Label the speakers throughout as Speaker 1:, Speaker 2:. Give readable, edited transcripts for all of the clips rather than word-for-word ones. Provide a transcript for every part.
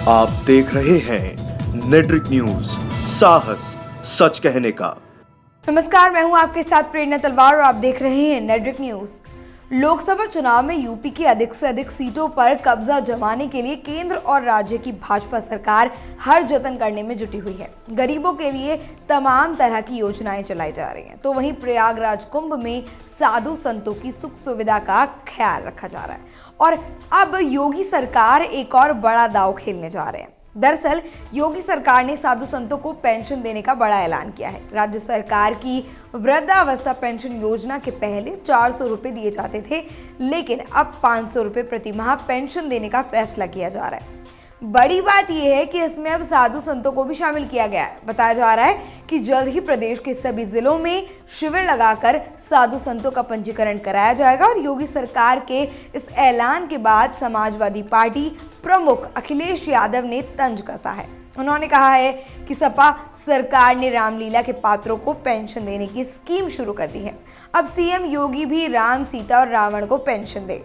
Speaker 1: आप देख रहे हैं नेट्रिक न्यूज, साहस सच कहने का।
Speaker 2: नमस्कार, मैं हूं आपके साथ प्रेरणा तलवार और आप देख रहे हैं नेट्रिक न्यूज। लोकसभा चुनाव में यूपी की अधिक से अधिक सीटों पर कब्जा जमाने के लिए केंद्र और राज्य की भाजपा सरकार हर जतन करने में जुटी हुई है। गरीबों के लिए तमाम तरह की योजनाएं चलाई जा रही हैं, तो वहीं प्रयागराज कुंभ में साधु संतों की सुख सुविधा का ख्याल रखा जा रहा है और अब योगी सरकार एक और बड़ा दांव खेलने जा रहे हैं। दरअसल योगी सरकार ने साधु संतों को पेंशन देने का बड़ा ऐलान किया है। राज्य सरकार की वृद्धावस्था पेंशन योजना के पहले 400 रुपए दिए जाते थे, लेकिन अब 500 रुपए प्रति माह पेंशन देने का फैसला किया जा रहा है। बड़ी बात यह है कि इसमें अब साधु संतों को भी शामिल किया गया है। बताया जा रहा है कि जल्द ही प्रदेश के सभी जिलों में शिविर लगाकर साधु संतों का पंजीकरण कराया जाएगा और योगी सरकार के इस ऐलान के बाद समाजवादी पार्टी प्रमुख अखिलेश यादव ने तंज कसा है। उन्होंने कहा है कि सपा सरकार ने रामलीला के पात्रों को पेंशन देने की स्कीम शुरू कर दी है। अब सीएम योगी भी राम, सीता और रावण को पेंशन दे।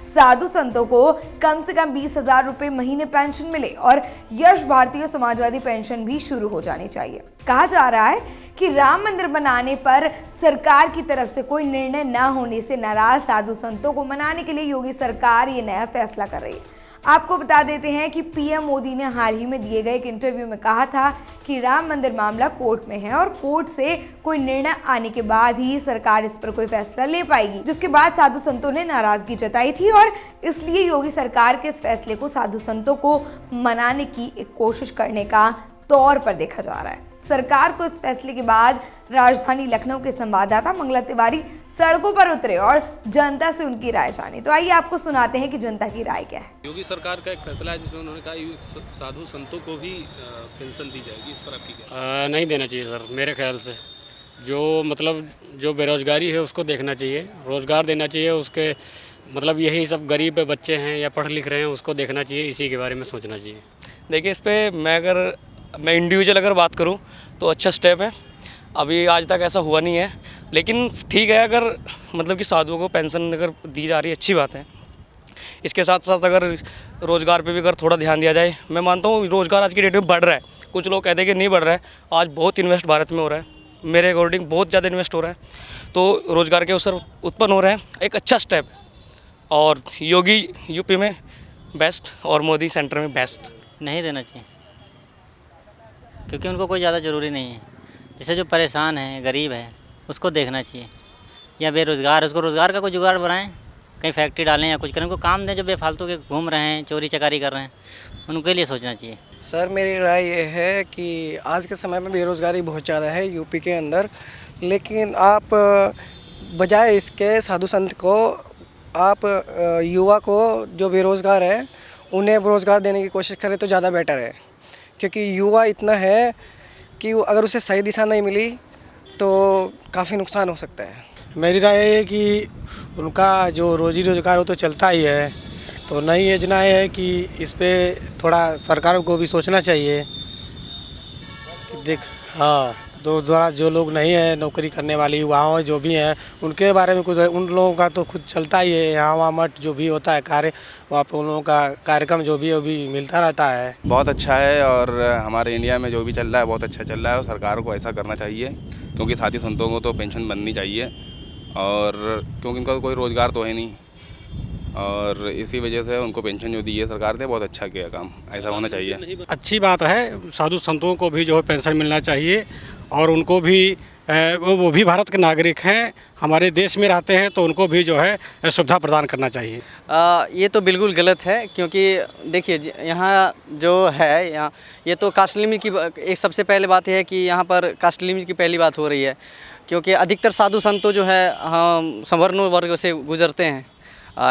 Speaker 2: साधु संतों को कम से कम 20,000 रुपए महीने पेंशन मिले और यश भारतीय समाजवादी पेंशन भी शुरू हो जानी चाहिए। कहा जा रहा है कि राम मंदिर बनाने पर सरकार की तरफ से कोई निर्णय न होने से नाराज साधु संतों को मनाने के लिए योगी सरकार ये नया फैसला कर रही है। आपको बता देते हैं कि पीएम मोदी ने हाल ही में दिए गए एक इंटरव्यू में कहा था कि राम मंदिर मामला कोर्ट में है और कोर्ट से कोई निर्णय आने के बाद ही सरकार इस पर कोई फैसला ले पाएगी, जिसके बाद साधु संतों ने नाराजगी जताई थी और इसलिए योगी सरकार के इस फैसले को साधु संतों को मनाने की एक कोशिश करने का तौर पर देखा जा रहा है। सरकार को इस फैसले के बाद राजधानी लखनऊ के संवाददाता मंगला तिवारी सड़कों पर उतरे और जनता से उनकी राय जानी। तो आइए आपको सुनाते हैं कि जनता की राय क्या है।
Speaker 3: योगी सरकार का एक फैसला है जिसमें उन्होंने कहा साधु संतों को भी पेंशन दी जाएगी, इस पर आपकी क्या?
Speaker 4: नहीं देना चाहिए सर, मेरे ख्याल से जो बेरोजगारी है उसको देखना चाहिए, रोजगार देना चाहिए। उसके मतलब यही सब गरीब बच्चे हैं या पढ़ लिख रहे हैं उसको देखना चाहिए, इसी के बारे में सोचना चाहिए।
Speaker 5: देखिए, इस पर मैं इंडिविजुअल अगर बात करूं तो अच्छा स्टेप है। अभी आज तक ऐसा हुआ नहीं है, लेकिन ठीक है अगर मतलब कि साधुओं को पेंशन अगर दी जा रही है, अच्छी बात है। इसके साथ साथ अगर रोज़गार पे भी अगर थोड़ा ध्यान दिया जाए, मैं मानता हूँ रोज़गार आज की डेट में बढ़ रहा है। कुछ लोग कहते हैं कि नहीं बढ़ रहा है, आज बहुत इन्वेस्ट भारत में हो रहा है, मेरे अकॉर्डिंग बहुत ज़्यादा इन्वेस्ट हो रहा है, तो रोज़गार के अवसर उत्पन्न हो रहे हैं। एक अच्छा स्टेप है और योगी यूपी में बेस्ट और मोदी सेंटर में बेस्ट।
Speaker 6: नहीं देना चाहिए क्योंकि उनको कोई ज़्यादा ज़रूरी नहीं है। जैसे जो परेशान है, गरीब है, उसको देखना चाहिए, या बेरोज़गार, उसको रोज़गार का कोई जुगाड़ बनाएं, कहीं फैक्ट्री डालें या कुछ करें, उनको काम दें। जो बेफालतू के घूम रहे हैं, चोरी चकारी कर रहे हैं, उनके लिए सोचना चाहिए।
Speaker 7: सर, मेरी राय ये है कि आज के समय में बेरोज़गारी बहुत ज़्यादा है यूपी के अंदर, लेकिन आप बजाय इसके साधु संत को आप युवा को जो बेरोज़गार है उन्हें रोज़गार देने की कोशिश करें तो ज़्यादा बेटर है, क्योंकि युवा इतना है कि अगर उसे सही दिशा नहीं मिली तो काफ़ी नुकसान हो सकता है।
Speaker 8: मेरी राय है कि उनका जो रोजी रोजगार हो तो चलता ही है, तो नई योजना है कि इस पे थोड़ा सरकार को भी सोचना चाहिए कि देख द्वारा जो लोग नहीं है नौकरी करने वाले युवाओं जो भी हैं उनके बारे में कुछ, उन लोगों का तो खुद चलता ही है। यहाँ वहाँ मठ जो भी होता है कार्य, वहाँ पे उन लोगों का कार्यक्रम जो भी है वो भी मिलता रहता है।
Speaker 9: बहुत अच्छा है और हमारे इंडिया में जो भी चल रहा है बहुत अच्छा चल रहा है और सरकार को ऐसा करना चाहिए, क्योंकि साथी संतों को तो पेंशन बननी चाहिए और क्योंकि उनका कोई रोज़गार तो है नहीं और इसी वजह से उनको पेंशन जो दी है सरकार ने, बहुत अच्छा किया काम, ऐसा होना चाहिए।
Speaker 4: अच्छी बात है, साधु संतों को भी जो है पेंशन मिलना चाहिए और उनको भी वो भी भारत के नागरिक हैं, हमारे देश में रहते हैं, तो उनको भी जो है सुविधा प्रदान करना चाहिए।
Speaker 5: ये तो बिल्कुल गलत है, क्योंकि देखिए यहाँ जो है यहाँ ये तो कास्ट लिमिट की एक सबसे पहले बात यह है कि यहाँ पर कास्ट लिमिट की पहली बात हो रही है, क्योंकि अधिकतर साधु संत जो है हम सवर्ण वर्ग से गुजरते हैं।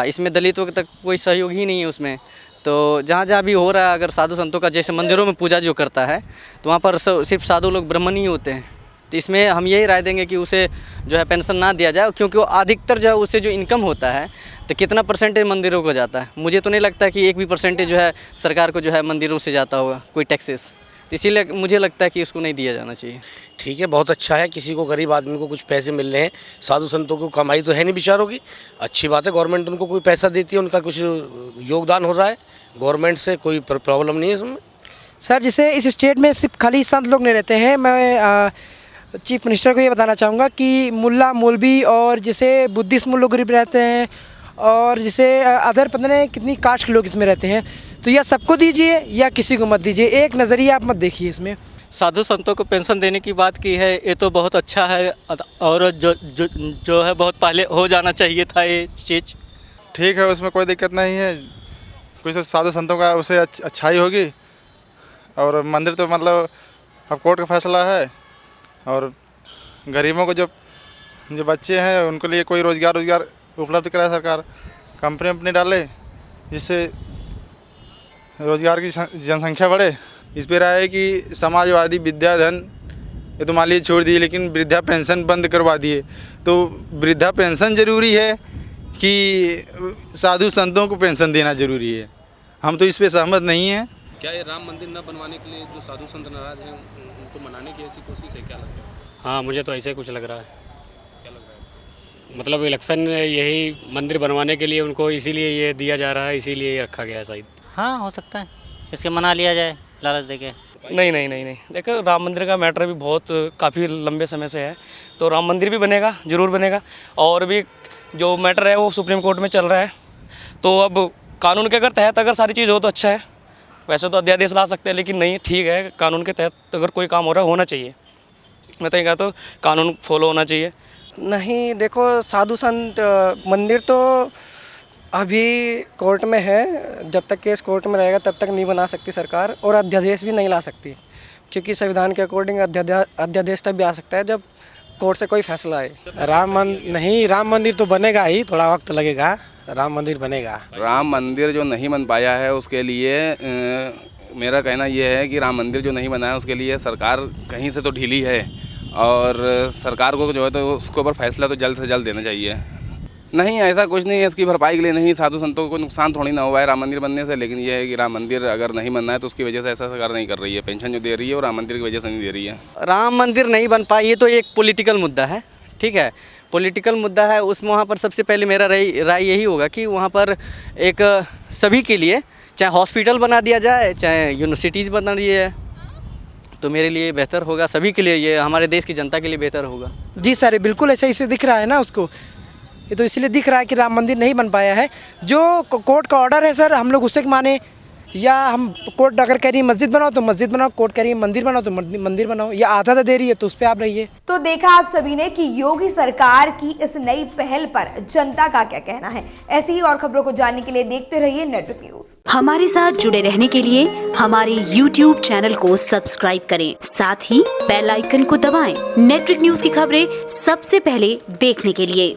Speaker 5: इसमें दलितों तक कोई सहयोग ही नहीं है उसमें। तो जहाँ जहाँ भी हो रहा है, अगर साधु संतों का जैसे मंदिरों में पूजा जो करता है तो वहाँ पर सिर्फ साधु लोग ब्राह्मण ही होते हैं। तो इसमें हम यही राय देंगे कि उसे जो है पेंशन ना दिया जाए, क्योंकि वो अधिकतर जो है उससे जो इनकम होता है तो कितना परसेंटेज मंदिरों को जाता है। मुझे तो नहीं लगता कि एक भी परसेंटेज जो है सरकार को जो है मंदिरों से जाता होगा कोई टैक्सेस, तो इसीलिए मुझे लगता है कि इसको नहीं दिया जाना चाहिए।
Speaker 10: ठीक है, बहुत अच्छा है, किसी को गरीब आदमी को कुछ पैसे मिल रहे हैं, साधु संतों को कमाई तो है नहीं बेचारों की, अच्छी बात है। गवर्नमेंट उनको कोई पैसा देती है, उनका कुछ योगदान हो रहा है, गवर्नमेंट से कोई प्रॉब्लम नहीं है इसमें।
Speaker 7: सर जैसे इस स्टेट में सिर्फ खाली संत लोग नहीं रहते हैं, मैं चीफ मिनिस्टर को ये बताना चाहूँगा कि मुल्ला मौलवी और जैसे बुद्धिस्ट लोग गरीब रहते हैं और जैसे अदर पता नहीं कितनी कास्ट के लोग इसमें रहते हैं, तो या सबको दीजिए या किसी को मत दीजिए, एक नज़रिया आप मत देखिए इसमें।
Speaker 5: साधु संतों को पेंशन देने की बात की है, ये तो बहुत अच्छा है और जो है बहुत पहले हो जाना चाहिए था ये चीज़।
Speaker 11: ठीक है, उसमें कोई दिक्कत नहीं है, कुछ साधु संतों का उसे अच्छाई होगी। और मंदिर तो मतलब अब कोर्ट का फैसला है, और गरीबों को जो बच्चे हैं उनके लिए कोई रोज़गार उपलब्ध कराए सरकार, कंपनी डाले जिससे रोज़गार की जनसंख्या बढ़े। इस पर राय है कि समाजवादी विद्याधन ये तो मान लीजिए छोड़ दिए, लेकिन वृद्धा पेंशन बंद करवा दिए। तो वृद्धा पेंशन ज़रूरी है कि साधु संतों को पेंशन देना ज़रूरी है? हम तो इस पे सहमत नहीं हैं।
Speaker 3: क्या ये राम मंदिर न बनवाने के लिए जो साधु संत नाराज हैं उनको मनाने की ऐसी कोशिश है, क्या लगता है?
Speaker 4: हाँ, मुझे तो ऐसे कुछ लग रहा है।
Speaker 3: क्या लग रहा है?
Speaker 4: मतलब इलेक्शन यही मंदिर बनवाने के लिए उनको इसीलिए ये दिया जा रहा है, इसीलिए ये रखा गया है शायद।
Speaker 6: हाँ हो सकता है, इसके मना लिया जाए लालच देके।
Speaker 12: नहीं, देखो राम मंदिर का मैटर भी बहुत काफ़ी लंबे समय से है, तो राम मंदिर भी बनेगा, ज़रूर बनेगा। और भी जो मैटर है वो सुप्रीम कोर्ट में चल रहा है, तो अब कानून के तहत अगर सारी चीज़ हो तो अच्छा है। वैसे तो अध्यादेश ला सकते हैं, लेकिन नहीं, ठीक है, कानून के तहत अगर कोई काम हो रहा है होना चाहिए। मैं तो ये कहता हूँ कानून फॉलो होना चाहिए।
Speaker 7: नहीं देखो, साधु संत मंदिर तो अभी कोर्ट में है, जब तक केस कोर्ट में रहेगा तब तक नहीं बना सकती सरकार, और अध्यादेश भी नहीं ला सकती, क्योंकि संविधान के अकॉर्डिंग अध्यादेश तब भी आ सकता है जब कोर्ट से कोई फैसला आए।
Speaker 8: राम मंदिर तो बनेगा ही, थोड़ा वक्त लगेगा, राम मंदिर बनेगा।
Speaker 9: राम मंदिर जो नहीं बन पाया है उसके लिए मेरा कहना यह है कि राम मंदिर जो नहीं बना है उसके लिए सरकार कहीं से तो ढीली है, और सरकार को जो है तो उसके ऊपर फैसला तो जल्द से जल्द देना चाहिए। नहीं, ऐसा कुछ नहीं है, इसकी भरपाई के लिए नहीं, साधु संतों को नुकसान थोड़ी ना हुआ है राम मंदिर बनने से, लेकिन यह है कि राम मंदिर अगर नहीं बनना है तो उसकी वजह से ऐसा सरकार नहीं कर रही है, पेंशन जो दे रही है वो राम मंदिर की वजह से नहीं दे रही है।
Speaker 5: राम मंदिर नहीं बन पाई ये तो एक पॉलिटिकल मुद्दा है, ठीक है, पॉलिटिकल मुद्दा है। उसमें वहाँ पर सबसे पहले मेरा राय यही होगा कि वहाँ पर एक सभी के लिए चाहे हॉस्पिटल बना दिया जाए, चाहे यूनिवर्सिटीज़ बना दिया जाए, तो मेरे लिए बेहतर होगा, सभी के लिए, ये हमारे देश की जनता के लिए बेहतर होगा।
Speaker 7: जी सर, बिल्कुल ऐसा इसे दिख रहा है ना उसको, ये तो इसलिए दिख रहा है कि राम मंदिर नहीं बन पाया है। जो कोर्ट का ऑर्डर है सर, हम लोग उसे माने, या हम कोर्ट अगर कह रही है मस्जिद बनाओ तो मस्जिद बनाओ, कोर्ट कह रही है मंदिर बनाओ तो मंदिर बनाओ, या आधा दे रही है तो उस पर आप रहिए।
Speaker 2: तो देखा आप सभी ने कि योगी सरकार की इस नई पहल पर जनता का क्या कहना है। ऐसी ही और खबरों को जानने के लिए देखते रहिए नेटवर्क न्यूज।
Speaker 13: हमारे साथ जुड़े रहने के लिए हमारे YouTube चैनल को सब्सक्राइब करें, साथ ही बेल आइकन को दबाएं। नेटवर्क न्यूज की खबरें सबसे पहले देखने के लिए।